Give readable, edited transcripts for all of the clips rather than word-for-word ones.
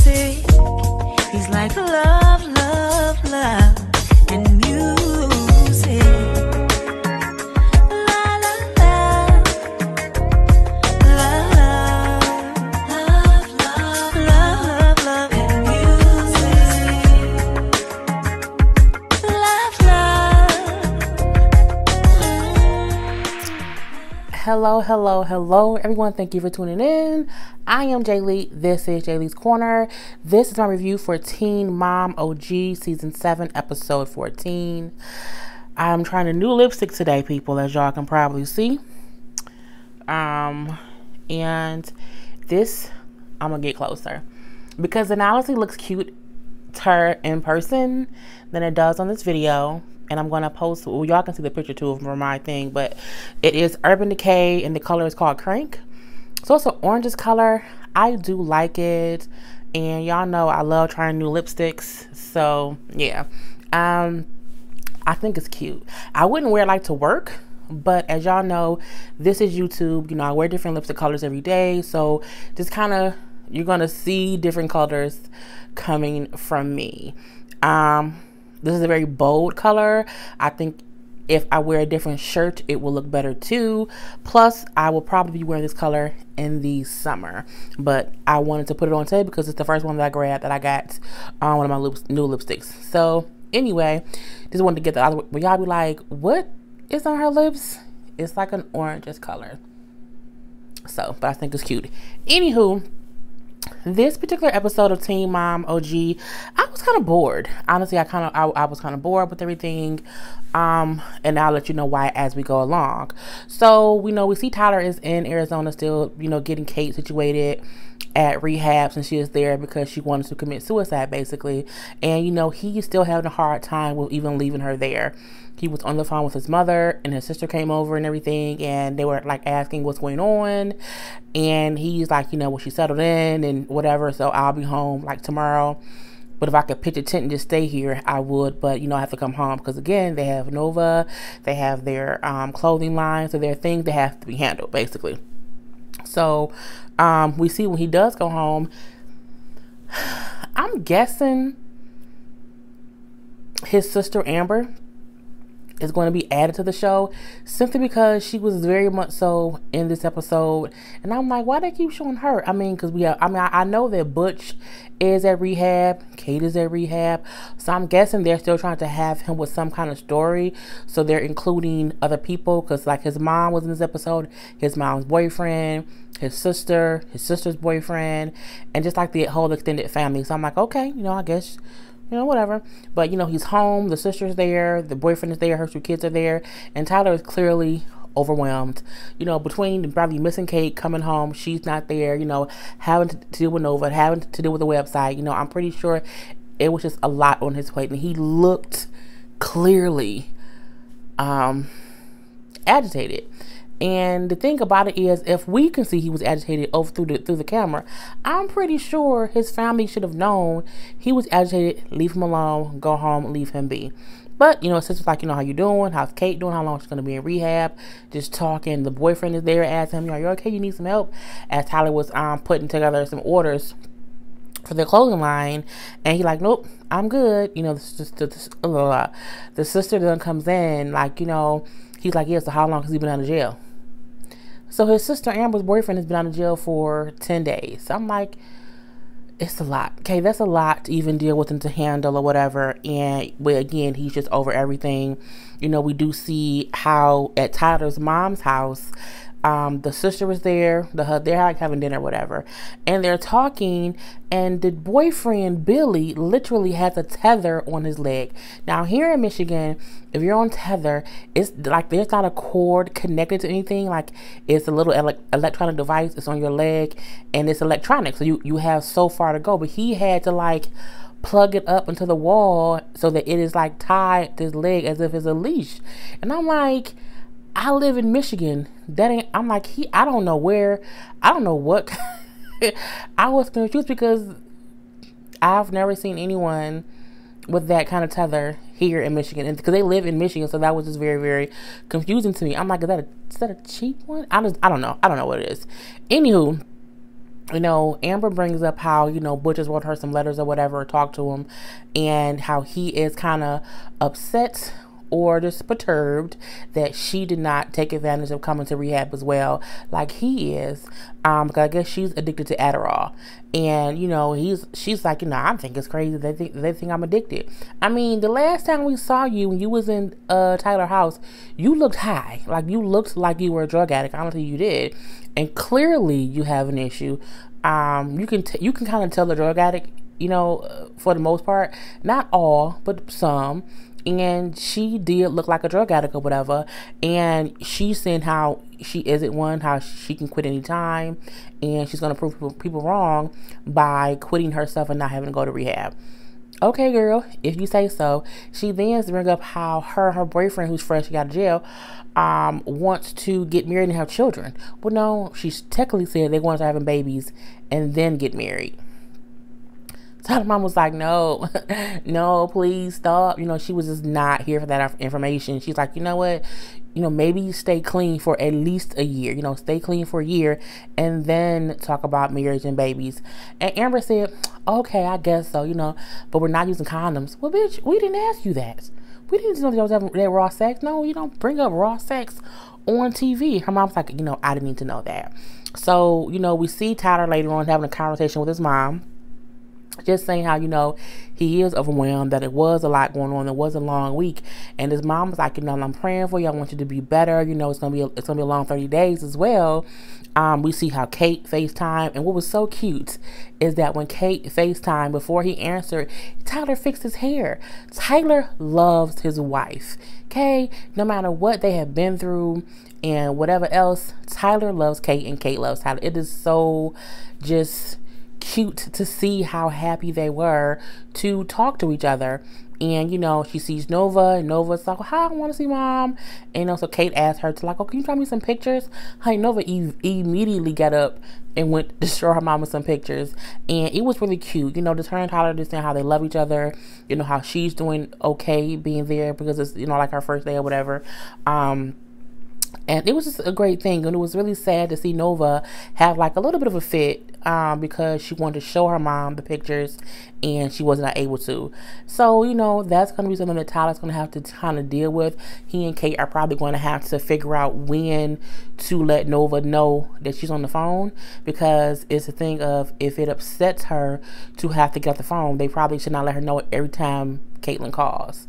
music. He's like love, love, love, and music. La la la, love, love, love, love, love, and music. Love, love. Hello, hello, hello, everyone. Thank you for tuning in. I am Jaylee. This is Jaylee's Corner. This is my review for Teen Mom OG Season 7, Episode 14. I'm trying a new lipstick today, people, as y'all can probably see. And this, I'm going to get closer. Because it honestly looks cuter in person than it does on this video. And I'm going to post, well, y'all can see the picture too from my thing, but it is Urban Decay and the color is called Crank. So it's an orangish color. I do like it. And y'all know I love trying new lipsticks. So yeah, I think it's cute. I wouldn't wear it like to work, but as y'all know, this is YouTube. You know, I wear different lipstick colors every day. So just kind of, you're going to see different colors coming from me. This is a very bold color. I think if I wear a different shirt, it will look better too. Plus, I will probably be wearing this color in the summer. But I wanted to put it on today because it's the first one that I grabbed that I got on one of my new lipsticks. So anyway, just wanted to get that. But y'all be like, what is on her lips? It's like an orangish color. So, but I think it's cute. Anywho, this particular episode of Teen Mom OG, I was kind of bored. Honestly, I was kind of bored with everything. And I'll let you know why as we go along. So, we see Tyler is in Arizona still, getting Kate situated at rehab since she is there because she wanted to commit suicide, basically. And, he's still having a hard time with even leaving her there. He was on the phone with his mother and his sister came over and everything. And they were like asking what's going on. And he's like, well, she settled in and whatever. So I'll be home like tomorrow. But if I could pitch a tent and just stay here, I would. But, I have to come home because, again, they have Nova. They have their clothing line. So there are things that have to be handled, basically. So we see when he does go home, I'm guessing his sister Amber is going to be added to the show simply because she was very much so in this episode. And I'm like, why they keep showing her? I mean, because I know that Butch is at rehab, Kate is at rehab, so I'm guessing they're still trying to have him with some kind of story, so they're including other people, because like his mom was in this episode, his mom's boyfriend, his sister's boyfriend, and just like the whole extended family. So I'm like, okay, I guess whatever. But, he's home, the sister's there, the boyfriend is there, her two kids are there, and Tyler is clearly overwhelmed. Between probably missing Kate, coming home, she's not there, having to deal with Nova, having to deal with the website. I'm pretty sure it was just a lot on his plate, and he looked clearly agitated. And the thing about it is, if we can see he was agitated over through the camera, I'm pretty sure his family should have known he was agitated. Leave him alone. Go home. Leave him be. But, his sister's like, how you doing? How's Kate doing? How long she's going to be in rehab? Just talking. The boyfriend is there asking him, are you okay? You need some help? As Tyler was putting together some orders for their clothing line, and he like, nope, I'm good. The sister then comes in, like, he's like, yeah, so how long has he been out of jail? So his sister Amber's boyfriend has been out of jail for 10 days. So I'm like, it's a lot. Okay, that's a lot to even deal with and to handle or whatever. And again, he's just over everything. We do see how at Tyler's mom's house, the sister was there, they're like having dinner or whatever, and they're talking, and the boyfriend Billy literally has a tether on his leg. Now here in Michigan, if you're on tether, it's like there's not a cord connected to anything. Like it's a little electronic device. It's on your leg and it's electronic, so you have so far to go. But he had to like plug it up into the wall so that it is like tied to his leg as if it's a leash. And I'm like, I live in Michigan. I'm like, I don't know what. I was confused because I've never seen anyone with that kind of tether here in Michigan, and because they live in Michigan, so that was just very, very confusing to me. I'm like, is that a cheap one? I don't know what it is. Anywho, You know, Amber brings up how, you know, Butch has wrote her some letters or whatever, or talked to him, and how he is kind of upset or just perturbed that she did not take advantage of coming to rehab as well, like he is, because I guess she's addicted to Adderall, and you know she's like, you know, I think it's crazy they think I'm addicted. I mean, the last time we saw you when you was in Tyler house, you looked high, like you looked like you were a drug addict. I don't think you did, and clearly you have an issue. You can kind of tell the drug addict, you know, for the most part, not all, but some. And she did look like a drug addict or whatever. And she's saying how she isn't one, how she can quit anytime. And she's going to prove people wrong by quitting herself and not having to go to rehab. Okay, girl, if you say so. She then brings up how her boyfriend, who's fresh out of jail, wants to get married and have children. Well, no, she's technically said they want to have babies and then get married. So the mom was like, no, no, please stop. You know, she was just not here for that information. She's like, you know what? You know, maybe stay clean for at least a year. You know, stay clean for a year and then talk about marriage and babies. And Amber said, okay, I guess so, you know, but we're not using condoms. Well, bitch, we didn't ask you that. We didn't know that was having that raw sex. No, you don't bring up raw sex on TV. Her mom's like, you know, I didn't need to know that. So, you know, we see Tyler later on having a conversation with his mom, just saying how, you know, he is overwhelmed, that it was a lot going on. It was a long week. And his mom was like, you know, I'm praying for you. I want you to be better. You know, it's gonna be a long 30 days as well. We see how Kate FaceTime. And what was so cute is that when Kate FaceTime, before he answered, Tyler fixed his hair. Tyler loves his wife. Okay? No matter what they have been through and whatever else, Tyler loves Kate and Kate loves Tyler. It is so just cute to see how happy they were to talk to each other. And you know, she sees Nova, and Nova's like, hi, I want to see mom. And you know, so Kate asked her to like, oh, can you draw me some pictures? Honey, Nova immediately got up and went to show her mama some pictures, and it was really cute. You know, to her and Tyler understand how they love each other. You know, how she's doing okay being there because it's, you know, like her first day or whatever. And it was just a great thing. And it was really sad to see Nova have like a little bit of a fit because she wanted to show her mom the pictures and she was not able to. So, you know, that's going to be something that Tyler's going to have to kind of deal with. He and Kate are probably going to have to figure out when to let Nova know that she's on the phone, because it's a thing of, if it upsets her to have to get the phone, they probably should not let her know it every time Caitlin calls,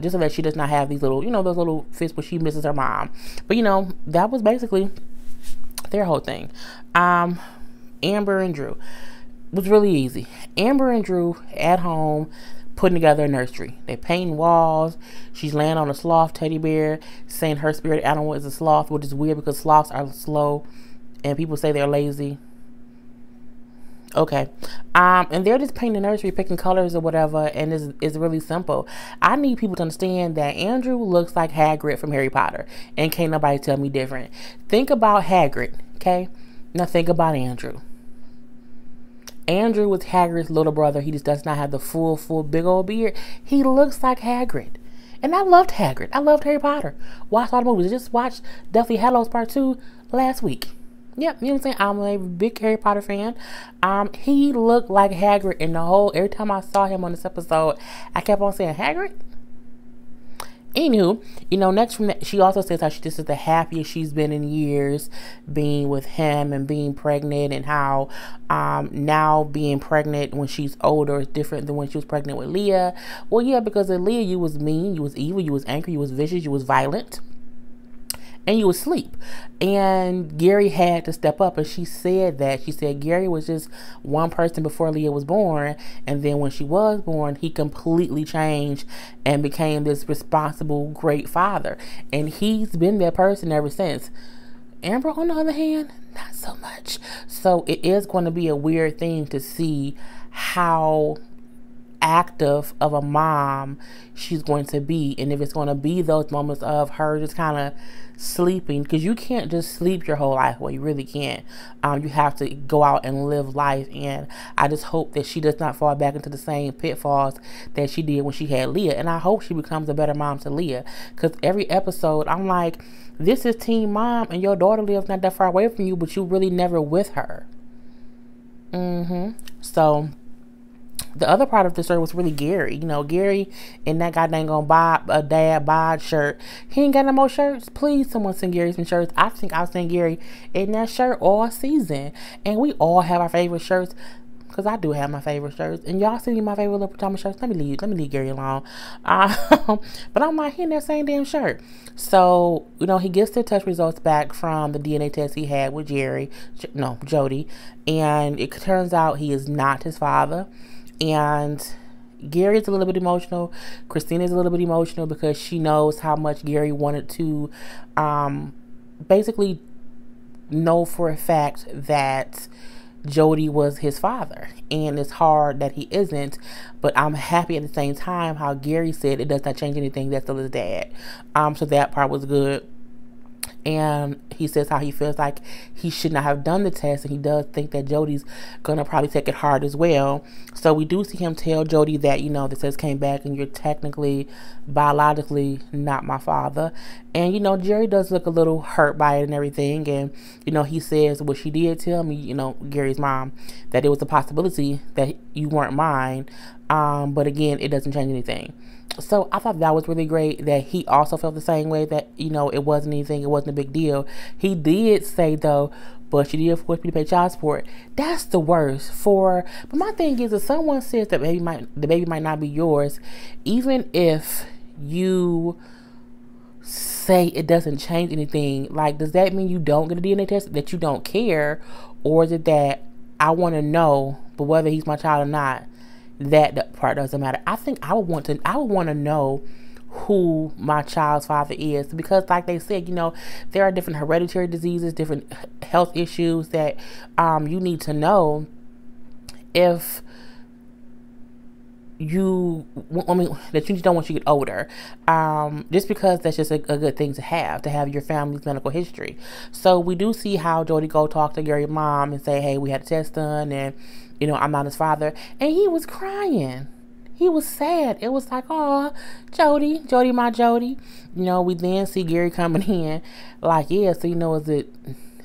just so that she does not have these little, you know, those little fits where she misses her mom. But you know, that was basically their whole thing. Amber and Drew was really easy. Amber and Drew at home putting together a nursery. They painting walls. She's laying on a sloth teddy bear, saying her spirit animal is a sloth, which is weird because sloths are slow and people say they're lazy. Okay. And they're just painting the nursery, picking colors or whatever, and it's really simple. I need people to understand that Andrew looks like Hagrid from Harry Potter, and can't nobody tell me different. Think about Hagrid, okay? Now think about Andrew. Andrew was Hagrid's little brother. He just does not have the full big old beard. He looks like Hagrid. And I loved Hagrid. I loved Harry Potter. Watched all the movies. I just watched Deathly Hallows Part 2 last week. Yep, you know what I'm saying? I'm a big Harry Potter fan. He looked like Hagrid in the whole, every time I saw him on this episode, I kept on saying, Hagrid? Anywho, you know, next from that, she also says how this is the happiest she's been in years being with him and being pregnant, and how now being pregnant when she's older is different than when she was pregnant with Leah. Well, yeah, because with Leah, you was mean, you was evil, you was angry, you was vicious, you was violent, and you would sleep. And Gary had to step up, and she said Gary was just one person before Leah was born, and then when she was born, he completely changed and became this responsible, great father, and he's been that person ever since. Amber, on the other hand, not so much. So it is going to be a weird thing to see how active of a mom she's going to be, and if it's going to be those moments of her just kind of sleeping, because you can't just sleep your whole life away. You really can't. You have to go out and live life, and I just hope that she does not fall back into the same pitfalls that she did when she had Leah. And I hope she becomes a better mom to Leah, because every episode I'm like, this is teen mom, and your daughter lives not that far away from you, but you really never with her. So the other part of the story was really Gary. You know, Gary in that goddamn gonna buy a dad bod shirt. He ain't got no more shirts. Please, someone send Gary some shirts. I think I've seen Gary in that shirt all season. And we all have our favorite shirts. Because I do have my favorite shirts. And y'all see my favorite little pajama shirts. Let me leave Gary alone. But I'm like, he in that same damn shirt. So, you know, he gets the test results back from the DNA test he had with Jody. And it turns out he is not his father. And Gary's a little bit emotional. Christina's a little bit emotional because she knows how much Gary wanted to basically know for a fact that Jody was his father. And it's hard that he isn't. But I'm happy at the same time how Gary said it does not change anything. That's still his dad. So that part was good. And he says how he feels like he should not have done the test, and he does think that Jody's gonna probably take it hard as well. So we do see him tell Jody that, you know, the test came back and you're technically biologically not my father. And, you know, Jerry does look a little hurt by it and everything. And, you know, he says, well, she did tell me, you know, Gary's mom, that it was a possibility that you weren't mine. But again, it doesn't change anything. So I thought that was really great that he also felt the same way, that, you know, it wasn't anything. It wasn't a big deal. He did say, though, but she did force me to pay child support. That's the worst. But my thing is, if someone says that the baby might not be yours, even if you say it doesn't change anything, like, does that mean you don't get a DNA test, that you don't care? Or is it that I want to know, but whether he's my child or not, that part doesn't matter? I think I would want to know who my child's father is, because like they said, you know, there are different hereditary diseases, different health issues that you need to know if that you don't once you get older, just because that's just a good thing to have your family's medical history. So we do see how Jody go talk to Gary's mom and say, hey, we had a test done, and, you know, I'm not his father. And he was crying. He was sad. It was like, oh, Jody, my Jody. You know, we then see Gary coming in like, yeah, so, you know, is it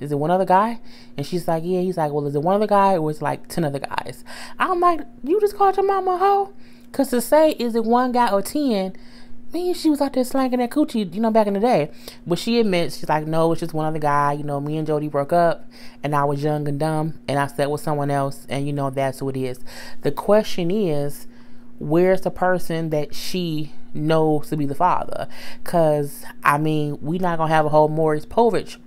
one other guy? And she's like, yeah. He's like, well, is it one other guy or is it like 10 other guys? I'm like, you just called your mama a hoe? Because to say, is it one guy or 10, means she was out there slanging that coochie, you know, back in the day. But she admits, she's like, no, it's just one other guy. You know, me and Jody broke up and I was young and dumb and I slept with someone else, and, you know, that's who it is. The question is, where's the person that she knows to be the father? Because, I mean, we're not going to have a whole Maurice Povich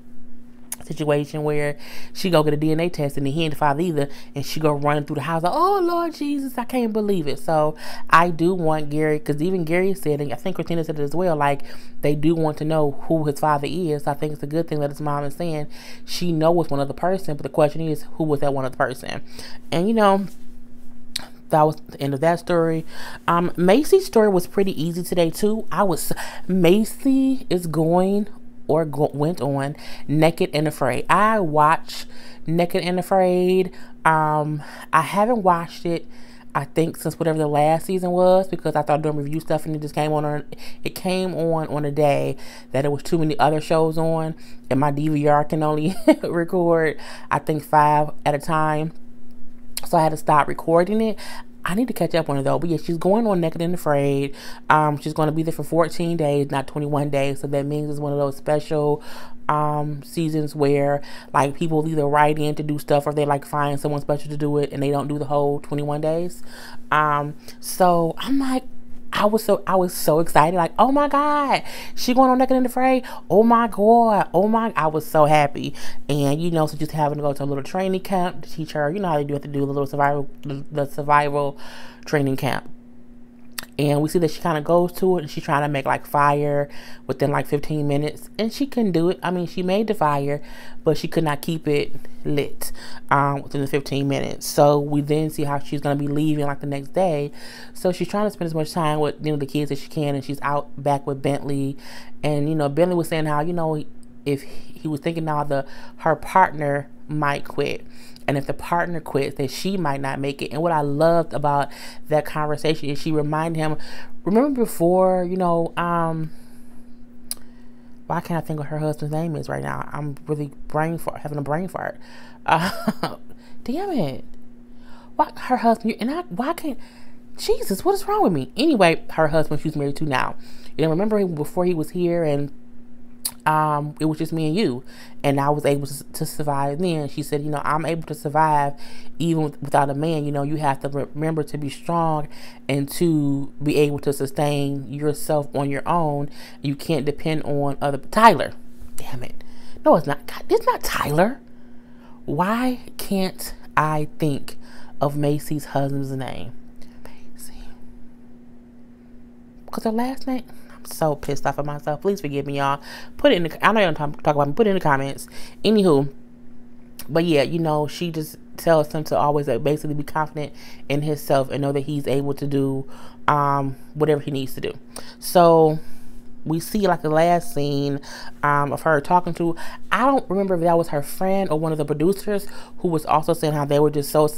situation where she go get a DNA test and he ain't the father either, and she go running through the house like, oh, Lord Jesus, I can't believe it. So I do want Gary, because even Gary said, and I think Christina said it as well, like, they do want to know who his father is. I think it's a good thing that his mom is saying she knows one other person, but the question is, who was that one other person? And, you know, that was the end of that story. Macy's story was pretty easy today too. Macy is went on Naked and Afraid. I watched Naked and Afraid. I haven't watched it, I think, since whatever the last season was, because I started doing review stuff and it just came on a day that there was too many other shows on, and my DVR can only record, I think, 5 at a time. So I had to stop recording it. I need to catch up on it though. But yeah, she's going on Naked and Afraid. She's going to be there for 14 days, not 21 days. So that means it's one of those special seasons where, like, people either write in to do stuff or they, like, find someone special to do it and they don't do the whole 21 days. So I'm like, I was so excited, like, oh my God, she going on Naked and Afraid. Oh my God. I was so happy. And, you know, so just having to go to a little training camp to teach her, you know how they do have to do the little survival training camp. And we see that she kind of goes to it and she's trying to make, like, fire within like 15 minutes. And she couldn't do it. I mean, she made the fire, but she could not keep it lit within the 15 minutes. So we then see how she's going to be leaving like the next day. So she's trying to spend as much time with, you know, the kids as she can. And she's out back with Bentley. And, you know, Bentley was saying how, you know, if he was thinking now her partner might quit. And if the partner quits, then she might not make it. And what I loved about that conversation is she reminded him, remember before, you know, why can't I think what her husband's name is right now? I'm really having a brain fart. Damn it. Why her husband? And why can't? Jesus, what is wrong with me? Anyway, her husband she's married to now. You know, remember before he was here, and it was just me and you, and I was able to survive then. She said, you know, I'm able to survive even without a man. You know, you have to remember to be strong and to be able to sustain yourself on your own. You can't depend on other. Tyler, damn it. No, it's not. God, it's not Tyler. Why can't I think of Macy's husband's name? Macy. Because her last name, I'm so pissed off at myself. Please forgive me, y'all. Put it in the, I know you don't talk about me. Put it in the comments. Anywho, but yeah, you know, she just tells him to always basically be confident in himself and know that he's able to do whatever he needs to do. So we see like the last scene of her talking to, I don't remember if that was her friend or one of the producers, who was also saying how they were just so,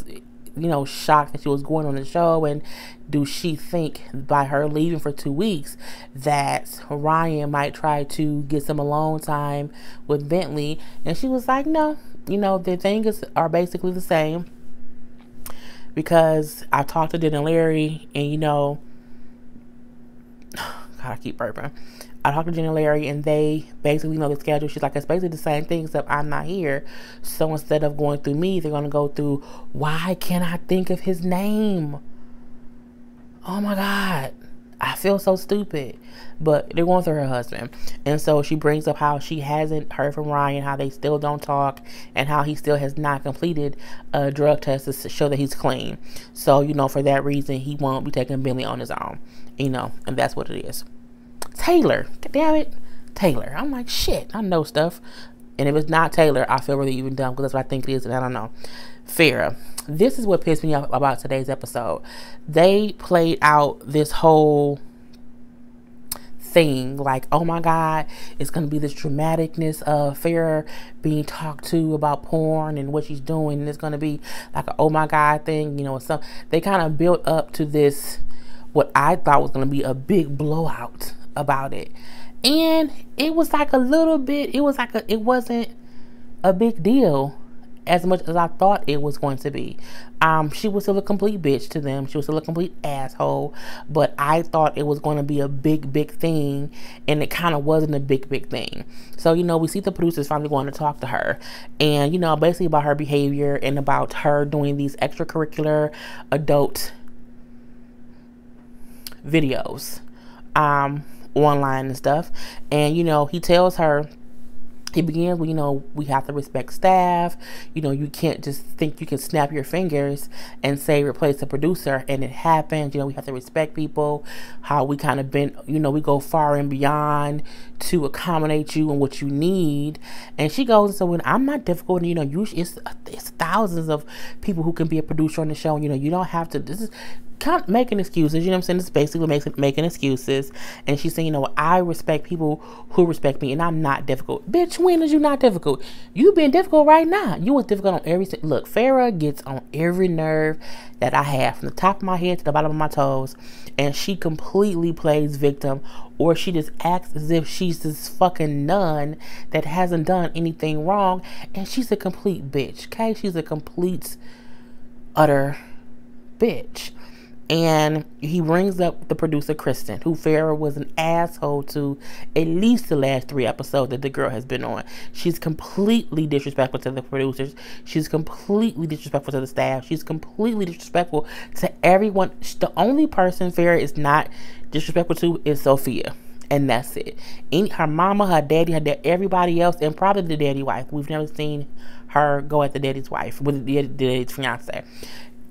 you know, shocked that she was going on the show. And do she think by her leaving for 2 weeks that Ryan might try to get some alone time with Bentley? And she was like, no, you know, the things are basically the same, because I talked to Dan and Larry, and you know, God, I keep burping. I talked to Jen and Larry, and they basically know the schedule. She's like, it's basically the same thing, except I'm not here. So instead of going through me, they're going to go through, why can't I think of his name? Oh my God. I feel so stupid. But they're going through her husband. And so she brings up how she hasn't heard from Ryan, how they still don't talk, and how he still has not completed a drug test to show that he's clean. So, you know, for that reason, he won't be taking Bentley on his own. You know, and that's what it is. Taylor, damn it, Taylor. I'm like, shit, I know stuff. And if it's not Taylor, I feel really even dumb, because that's what I think it is, and I don't know. Farrah, this is what pissed me off about today's episode. They played out this whole thing like, oh my God, it's going to be this dramaticness of Farrah being talked to about porn and what she's doing, and it's going to be like a oh my God thing, you know. So they kind of built up to this, what I thought was going to be a big blowout about it, and it was like a little bit, it wasn't a big deal as much as I thought it was going to be. She was still a complete bitch to them. She was still a complete asshole, but I thought it was going to be a big thing, and it kind of wasn't a big thing. So, you know, we see the producers finally going to talk to her, and, you know, basically about her behavior and about her doing these extracurricular adult videos online and stuff. And, you know, he tells her, he begins with, you know, we have to respect staff. You know, you can't just think you can snap your fingers and say replace the producer and it happens. You know, we have to respect people, how we kind of been, you know, we go far and beyond to accommodate you and what you need. And she goes, so when I'm not difficult, you know, it's thousands of people who can be a producer on the show. And, you know, you don't have to, this is kind of making excuses, you know what I'm saying? It's basically making excuses. And she's saying, you know, I respect people who respect me, and I'm not difficult. Bitch, when is you not difficult? You being difficult right now. You was difficult on every, look, Farrah gets on every nerve that I have, from the top of my head to the bottom of my toes, and she completely plays victim, or she just acts as if she's this fucking nun that hasn't done anything wrong, and she's a complete bitch, okay? She's a complete, utter bitch. And he brings up the producer, Kristen, who Farrah was an asshole to at least the last 3 episodes that the girl has been on. She's completely disrespectful to the producers. She's completely disrespectful to the staff. She's completely disrespectful to everyone. The only person Farrah is not disrespectful to is Sophia. And that's it. Her mama, her daddy, everybody else, and probably the daddy wife. We've never seen her go at the daddy's wife, with the daddy's fiance.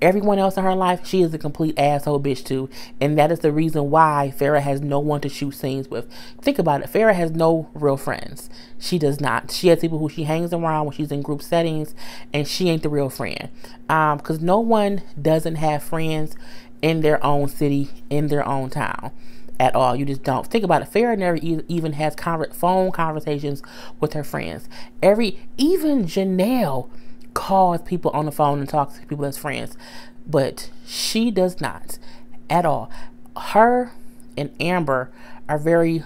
Everyone else in her life, she is a complete asshole bitch too. And that is the reason why Farrah has no one to shoot scenes with. Think about it. Farrah has no real friends. She does not. She has people who she hangs around when she's in group settings, and she ain't the real friend. Because no one doesn't have friends in their own city, in their own town at all. You just don't. Think about it. Farrah never even has phone conversations with her friends. Even Janelle calls people on the phone and talks to people as friends, but she does not at all. Her and Amber are very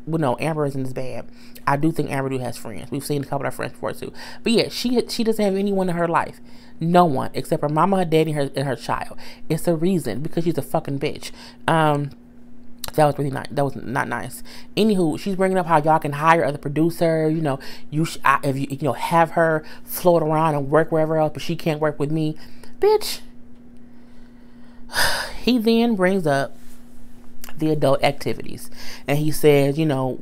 well, no, Amber isn't as bad. I do think Amber do has friends. We've seen a couple of friends before too. But yeah, she doesn't have anyone in her life. No one except her mama, her daddy, and her child. It's a reason, because she's a fucking bitch. That was really nice. That was not nice. Anywho, she's bringing up how y'all can hire other producer. You know, if you have her float around and work wherever else, but she can't work with me, bitch. He then brings up the adult activities, and he says,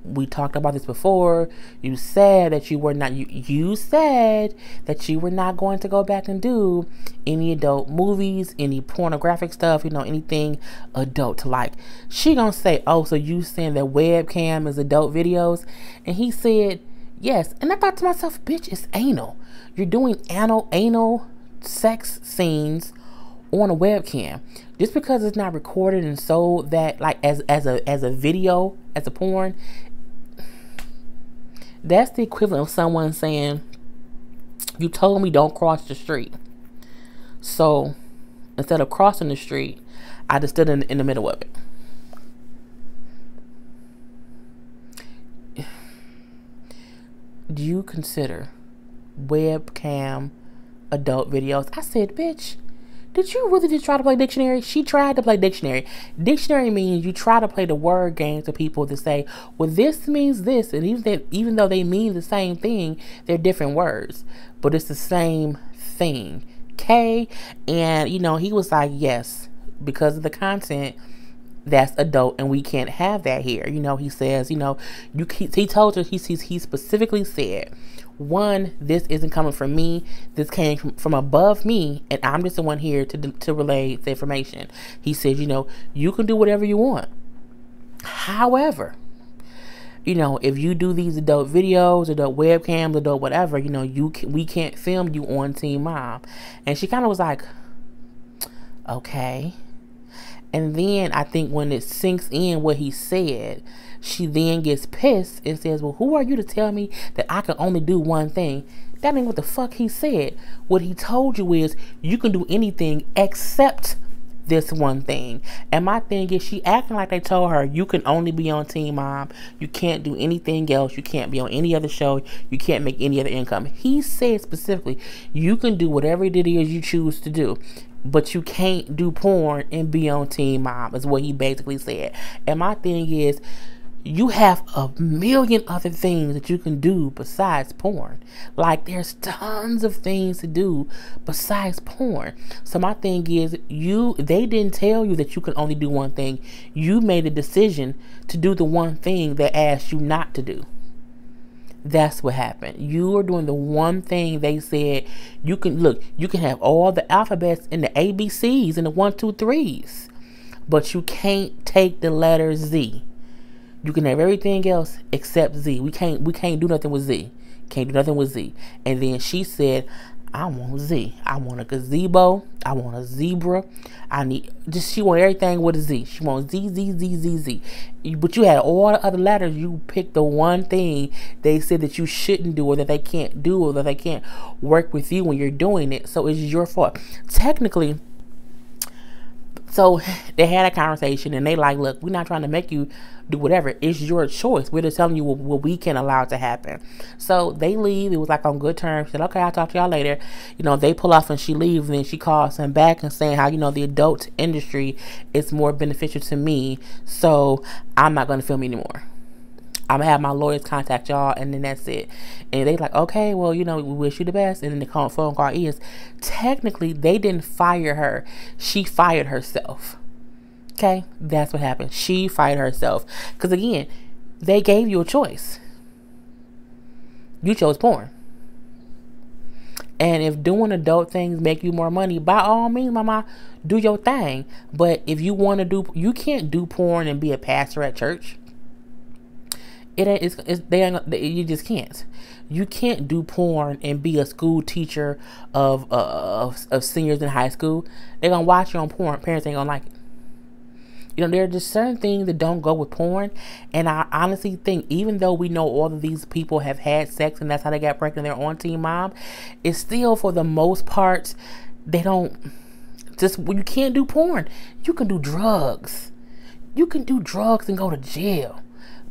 we talked about this before. You said that you were not. You said that you were not going to go back and do any adult movies, any pornographic stuff, anything adult. Like, she gonna say, oh, so you saying that webcam is adult videos? And he said, yes. And I thought to myself, bitch, it's anal. You're doing anal sex scenes on a webcam. Just because it's not recorded and sold that like as a video, as a porn, that's the equivalent of someone saying, you told me don't cross the street, so instead of crossing the street, I just stood in the middle of it. Do you consider webcam adult videos? I said, bitch, did you really just try to play dictionary? She tried to play dictionary. Dictionary means you try to play the word game to people to say, well, this means this. And even though they mean the same thing, they're different words. But it's the same thing. Okay? And, he was like, yes, because of the content, that's adult, and we can't have that here. He says, he told her, he specifically said, one, this isn't coming from me. This came from above me, and I'm just the one here to relay the information. He said, you can do whatever you want. However, if you do these adult videos, adult webcams, adult whatever, we can't film you on Teen Mom. And she kind of was like, okay. And then I think when it sinks in what he said, she then gets pissed and says, well, who are you to tell me that I can only do one thing? That ain't what the fuck he said. What he told you is you can do anything except this one thing. And my thing is, she acting like they told her you can only be on Teen Mom. You can't do anything else. You can't be on any other show. You can't make any other income. He said specifically, you can do whatever it is you choose to do, but you can't do porn and be on Teen Mom, is what he basically said. And my thing is, you have a million other things that you can do besides porn. Like, there's tons of things to do besides porn. So my thing is, they didn't tell you that you can only do one thing. You made a decision to do the one thing they asked you not to do. That's what happened. You are doing the one thing they said you can. Look, you can have all the alphabets and the ABCs and the 1, 2, 3s, but you can't take the letter Z. You can have everything else except Z. We can't do nothing with Z. Can't do nothing with Z. And then she said, I want Z. I want a gazebo. I want a zebra. She want everything with a Z. She wants Z, Z, Z, Z, Z. But you had all the other letters. You picked the one thing they said that you shouldn't do, or that they can't do, or that they can't work with you when you're doing it. So it's your fault. Technically, so they had a conversation, and they like, look, we're not trying to make you do whatever. It's your choice. We're just telling you what we can allow to happen. So they leave. It was like on good terms. She said, okay, I'll talk to y'all later. They pull off and she leaves, and then she calls him back and saying how, the adult industry is more beneficial to me, so I'm not going to film anymore. I'm going to have my lawyers contact y'all, and then that's it. And they like, okay, well, we wish you the best. And then the phone call is, technically, they didn't fire her. She fired herself. Okay? That's what happened. She fired herself. Because, again, they gave you a choice. You chose porn. And if doing adult things make you more money, by all means, mama, do your thing. But if you want to you can't do porn and be a pastor at church. You just can't. You can't do porn and be a school teacher of seniors in high school. They're gonna watch you on porn. Parents ain't gonna like it. There are just certain things that don't go with porn. And I honestly think, even though we know all of these people have had sex and that's how they got pregnant, they're on Teen Mom, it's still, for the most part, they don't. You can't do porn. You can do drugs. You can do drugs and go to jail.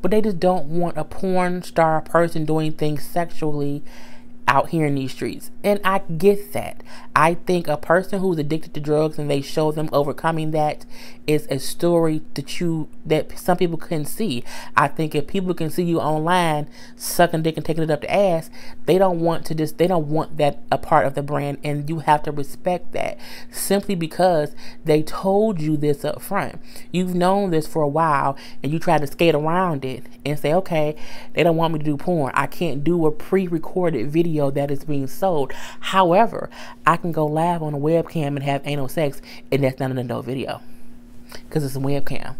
but they just don't want a porn star person doing things sexually out here in these streets. And I get that. I think a person who's addicted to drugs and they show them overcoming that is a story that some people couldn't see. I think if people can see you online sucking dick and taking it up the ass, they don't want that a part of the brand, and you have to respect that simply because they told you this up front. You've known this for a while and you try to skate around it and say, okay, they don't want me to do porn. I can't do a pre-recorded video that is being sold. However, I can go live on a webcam and have anal sex, and that's not an adult video because it's a webcam.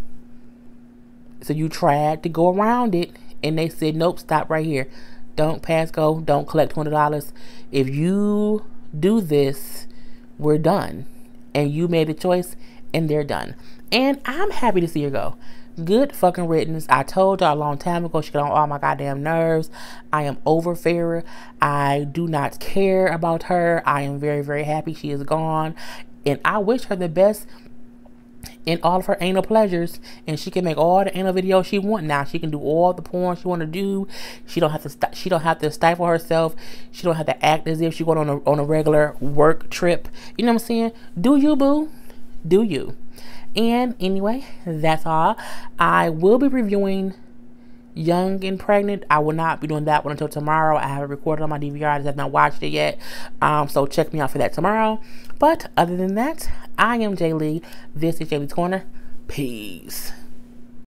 So you tried to go around it and they said, nope, stop right here. Don't pass go. Don't collect $20. If you do this, we're done. And you made a choice and they're done. And I'm happy to see her go. Good fucking riddance. I told y'all a long time ago she got on all my goddamn nerves. I am over Farrah. I do not care about her. I am very, very happy she is gone. And I wish her the best in all of her anal pleasures, and she can make all the anal videos she want now. She can do all the porn she want to do. She don't have to stifle herself. She don't have to act as if she going on a regular work trip. You know what I'm saying? Do you, boo? Do you? And anyway, that's all. I will be reviewing Young and Pregnant. I will not be doing that one until tomorrow. I have it recorded on my DVR. I just have not watched it yet. So check me out for that tomorrow. But other than that, I am Jay Lee. This is Jay Lee's Corner. Peace.